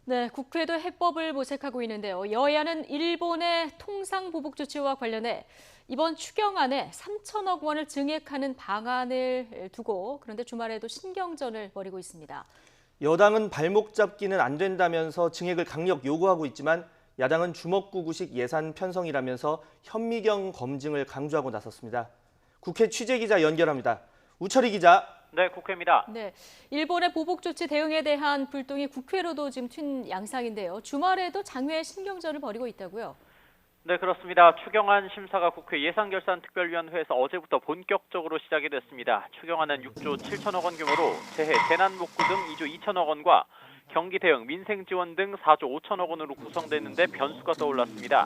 네, 국회도 해법을 모색하고 있는데요. 여야는 일본의 통상보복 조치와 관련해 이번 추경안에 3천억 원을 증액하는 방안을 두고 그런데 주말에도 신경전을 벌이고 있습니다. 여당은 발목 잡기는 안 된다면서 증액을 강력 요구하고 있지만 야당은 주먹구구식 예산 편성이라면서 현미경 검증을 강조하고 나섰습니다. 국회 취재기자 연결합니다. 우철희 기자. 네, 국회입니다. 네, 일본의 보복 조치 대응에 대한 불똥이 국회로도 지금 튄 양상인데요. 주말에도 장외 신경전을 벌이고 있다고요. 네, 그렇습니다. 추경안 심사가 국회 예산결산특별위원회에서 어제부터 본격적으로 시작이 됐습니다. 추경안은 6조 7천억 원 규모로 재해, 재난복구 등 2조 2천억 원과 경기 대응, 민생 지원 등 4조 5천억 원으로 구성됐는데 변수가 떠올랐습니다.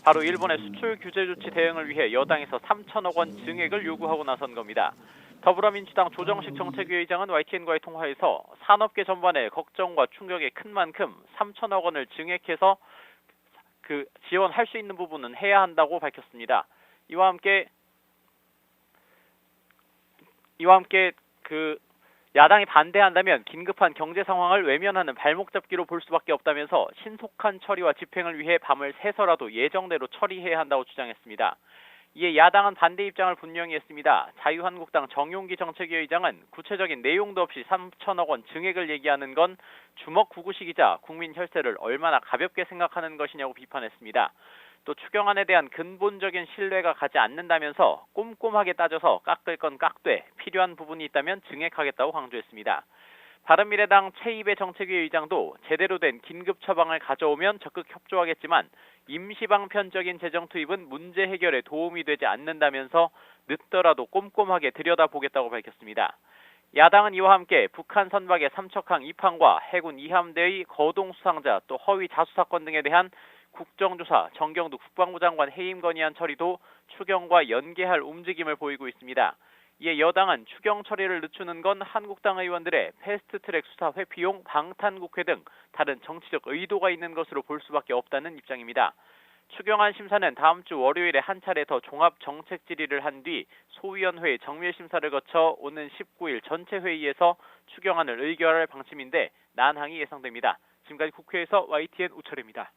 바로 일본의 수출 규제 조치 대응을 위해 여당에서 3천억 원 증액을 요구하고 나선 겁니다. 더불어민주당 조정식 정책위의장은 YTN과의 통화에서 산업계 전반의 걱정과 충격이 큰 만큼 3천억 원을 증액해서 지원할 수 있는 부분은 해야 한다고 밝혔습니다. 이와 함께 야당이 반대한다면 긴급한 경제 상황을 외면하는 발목 잡기로 볼 수밖에 없다면서 신속한 처리와 집행을 위해 밤을 새서라도 예정대로 처리해야 한다고 주장했습니다. 이에 야당은 반대 입장을 분명히 했습니다. 자유한국당 정용기 정책위의장은 구체적인 내용도 없이 3천억 원 증액을 얘기하는 건 주먹구구식이자 국민 혈세를 얼마나 가볍게 생각하는 것이냐고 비판했습니다. 또 추경안에 대한 근본적인 신뢰가 가지 않는다면서 꼼꼼하게 따져서 깎을 건 깎되 필요한 부분이 있다면 증액하겠다고 강조했습니다. 바른미래당 최이배 정책위 의장도 제대로 된 긴급 처방을 가져오면 적극 협조하겠지만 임시방편적인 재정 투입은 문제 해결에 도움이 되지 않는다면서 늦더라도 꼼꼼하게 들여다보겠다고 밝혔습니다. 야당은 이와 함께 북한 선박의 삼척항 입항과 해군 이함대의 거동 수상자 또 허위 자수 사건 등에 대한 국정조사 정경두 국방부 장관 해임 건의안 처리도 추경과 연계할 움직임을 보이고 있습니다. 이에 여당은 추경 처리를 늦추는 건 한국당 의원들의 패스트트랙 수사 회피용 방탄국회 등 다른 정치적 의도가 있는 것으로 볼 수밖에 없다는 입장입니다. 추경안 심사는 다음 주 월요일에 한 차례 더 종합 정책 질의를 한 뒤 소위원회의 정밀 심사를 거쳐 오는 19일 전체 회의에서 추경안을 의결할 방침인데 난항이 예상됩니다. 지금까지 국회에서 YTN 우철입니다.